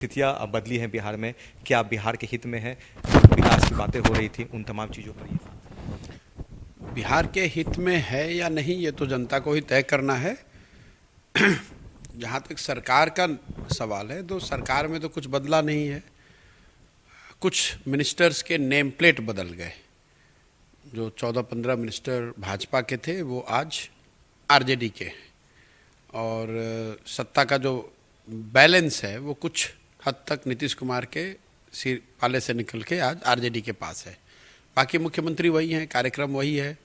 स्थितियाँ अब बदली हैं बिहार में। क्या बिहार के हित में है? विकास की बातें हो रही थी, उन तमाम चीज़ों पर ये बिहार के हित में है या नहीं ये तो जनता को ही तय करना है। जहाँ तक सरकार का सवाल है तो सरकार में तो कुछ बदला नहीं है। कुछ मिनिस्टर्स के नेम प्लेट बदल गए। जो 14-15 मिनिस्टर भाजपा के थे वो आज आरजेडी के हैं और सत्ता का जो बैलेंस है वो कुछ हद तक नीतीश कुमार के सिर पाले से निकल के आज आरजेडी के पास है। बाकी मुख्यमंत्री वही हैं, कार्यक्रम वही है।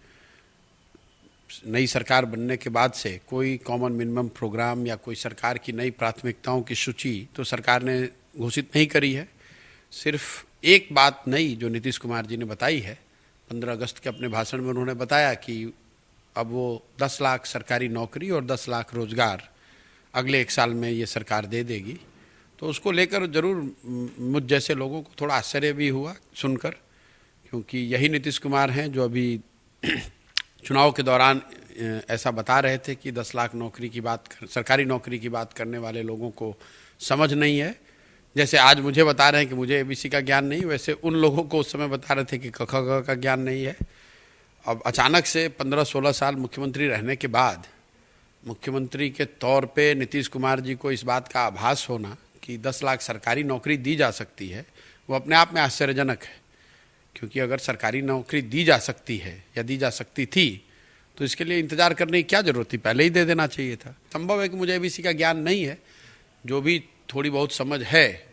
नई सरकार बनने के बाद से कोई कॉमन मिनिमम प्रोग्राम या कोई सरकार की नई प्राथमिकताओं की सूची तो सरकार ने घोषित नहीं करी है। सिर्फ एक बात नई जो नीतीश कुमार जी ने बताई है, 15 अगस्त के अपने भाषण में उन्होंने बताया कि अब वो 10 लाख सरकारी नौकरी और 10 लाख रोजगार अगले 1 साल में ये सरकार दे देगी। तो उसको लेकर जरूर मुझ जैसे लोगों को थोड़ा आश्चर्य भी हुआ सुनकर, क्योंकि यही नीतीश कुमार हैं जो अभी चुनाव के दौरान ऐसा बता रहे थे कि 10 लाख नौकरी की बात सरकारी नौकरी की बात करने वाले लोगों को समझ नहीं है। जैसे आज मुझे बता रहे हैं कि मुझे एबीसी का ज्ञान नहीं, वैसे उन लोगों को उस समय बता रहे थे कि क ख ग का ज्ञान नहीं है। अब अचानक से 15-16 साल मुख्यमंत्री रहने के बाद मुख्यमंत्री के तौर पे नीतीश कुमार जी को इस बात का आभास होना कि 10 लाख सरकारी नौकरी दी जा सकती है, वो अपने आप में आश्चर्यजनक है। क्योंकि अगर सरकारी नौकरी दी जा सकती है या दी जा सकती थी तो इसके लिए इंतजार करने की क्या जरूरत थी, पहले ही दे देना चाहिए था। संभव है कि मुझे एबीसी का ज्ञान नहीं है, जो भी थोड़ी बहुत समझ है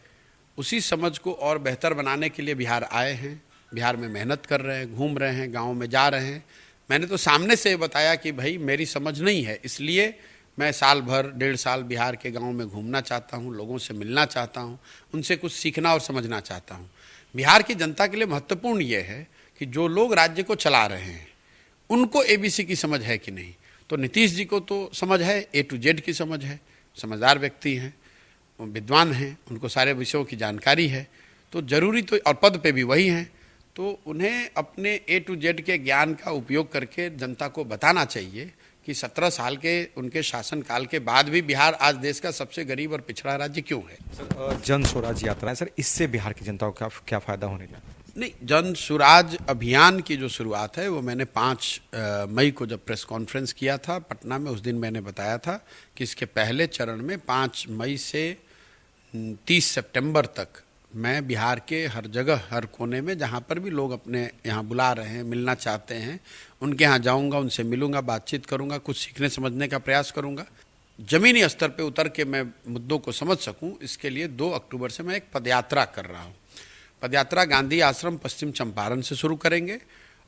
उसी समझ को और बेहतर बनाने के लिए बिहार आए हैं। बिहार में मेहनत कर रहे हैं, घूम रहे हैं, गाँव में जा रहे हैं। मैंने तो सामने से बताया कि भाई मेरी समझ नहीं है, इसलिए मैं साल भर 1.5 साल बिहार के गाँव में घूमना चाहता हूँ, लोगों से मिलना चाहता हूँ, उनसे कुछ सीखना और समझना चाहता हूँ। बिहार की जनता के लिए महत्वपूर्ण ये है कि जो लोग राज्य को चला रहे हैं उनको एबीसी की समझ है कि नहीं। तो नीतीश जी को तो समझ है, A to Z की समझ है, समझदार व्यक्ति हैं, विद्वान हैं, उनको सारे विषयों की जानकारी है। तो जरूरी तो और पद पे भी वही हैं, तो उन्हें अपने A to Z के ज्ञान का उपयोग करके जनता को बताना चाहिए कि 17 साल के उनके शासनकाल के बाद भी बिहार आज देश का सबसे गरीब और पिछड़ा राज्य क्यों है। सर, जन स्वराज यात्रा है सर, इससे बिहार की जनता को क्या फायदा होने जा रहा है? नहीं, जन स्वराज अभियान की जो शुरुआत है वो मैंने 5 मई को जब प्रेस कॉन्फ्रेंस किया था पटना में, उस दिन मैंने बताया था कि इसके पहले चरण में 5 मई से 30 सितंबर तक मैं बिहार के हर जगह, हर कोने में जहाँ पर भी लोग अपने यहाँ बुला रहे हैं, मिलना चाहते हैं, उनके यहाँ जाऊँगा, उनसे मिलूँगा, बातचीत करूँगा, कुछ सीखने समझने का प्रयास करूँगा। ज़मीनी स्तर पे उतर के मैं मुद्दों को समझ सकूँ, इसके लिए 2 अक्टूबर से मैं एक पदयात्रा कर रहा हूँ। पदयात्रा गांधी आश्रम पश्चिम चंपारण से शुरू करेंगे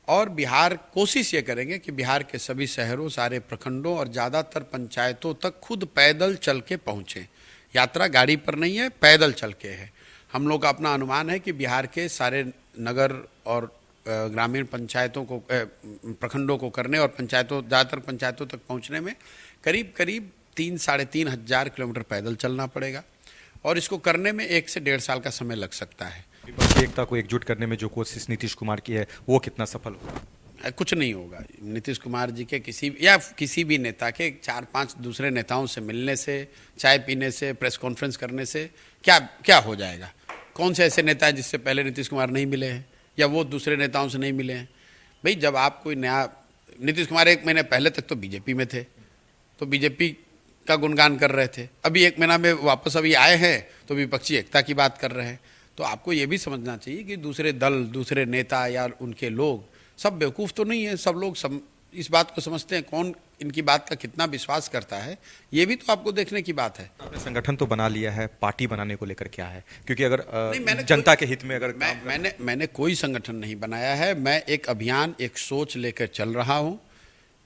और बिहार कोशिश ये करेंगे कि बिहार के सभी शहरों, सारे प्रखंडों और ज़्यादातर पंचायतों तक खुद पैदल चल के पहुँचें। यात्रा गाड़ी पर नहीं है, पैदल चल के है। हम लोग का अपना अनुमान है कि बिहार के सारे नगर और ग्रामीण पंचायतों को, प्रखंडों को करने और पंचायतों, ज़्यादातर पंचायतों तक पहुँचने में करीब करीब 3-3.5 हज़ार किलोमीटर पैदल चलना पड़ेगा और इसको करने में 1 से 1.5 साल का समय लग सकता है। विपक्षी एकता को एकजुट करने में जो कोशिश नीतीश कुमार की है वो कितना सफल होगा? कुछ नहीं होगा। नीतीश कुमार जी के किसी भी नेता के 4-5 दूसरे नेताओं से मिलने से, चाय पीने से, प्रेस कॉन्फ्रेंस करने से क्या हो जाएगा? कौन से ऐसे नेता हैं जिससे पहले नीतीश कुमार नहीं मिले हैं या वो दूसरे नेताओं से नहीं मिले हैं? भाई जब आप कोई नया, नीतीश कुमार 1 महीने पहले तक तो बीजेपी में थे, तो बीजेपी का गुणगान कर रहे थे। अभी 1 महीना में वापस अभी आए हैं तो विपक्षी एकता की बात कर रहे हैं। तो आपको ये भी समझना चाहिए कि दूसरे दल, दूसरे नेता या उनके लोग सब बेवकूफ़ तो नहीं है। सब लोग इस बात को समझते हैं, कौन इनकी बात का कितना विश्वास करता है, ये भी तो आपको देखने की बात है। आपने संगठन तो बना लिया है, पार्टी बनाने को लेकर क्या है? क्योंकि अगर जनता के हित में अगर मैंने कोई संगठन नहीं बनाया है। मैं एक अभियान, एक सोच लेकर चल रहा हूँ।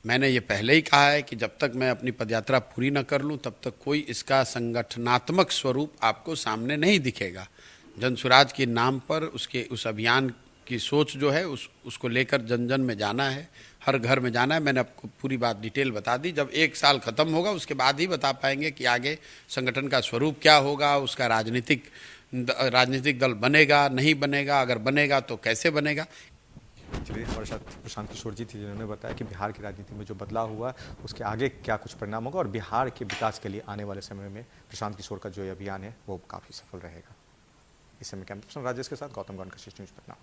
मैंने ये पहले ही कहा है कि जब तक मैं अपनी पदयात्रा पूरी न कर लूँ तब तक कोई इसका संगठनात्मक स्वरूप आपको सामने नहीं दिखेगा। जन स्वराज के नाम पर उस अभियान की सोच जो है उसको लेकर जन जन में जाना है, हर घर में जाना है। मैंने आपको पूरी बात डिटेल बता दी। जब 1 साल खत्म होगा उसके बाद ही बता पाएंगे कि आगे संगठन का स्वरूप क्या होगा, उसका राजनीतिक दल बनेगा नहीं बनेगा, अगर बनेगा तो कैसे बनेगा। चलिए, हमारे साथ प्रशांत किशोर जी थे जिन्होंने बताया कि बिहार की राजनीति में जो बदलाव हुआ उसके आगे क्या कुछ परिणाम होगा और बिहार के विकास के लिए आने वाले समय में प्रशांत किशोर का जो ये अभियान है वो काफ़ी सफल रहेगा। इस समय कैमरा पर्सन राजेश के साथ गौतम गौन का न्यूज़ पटना।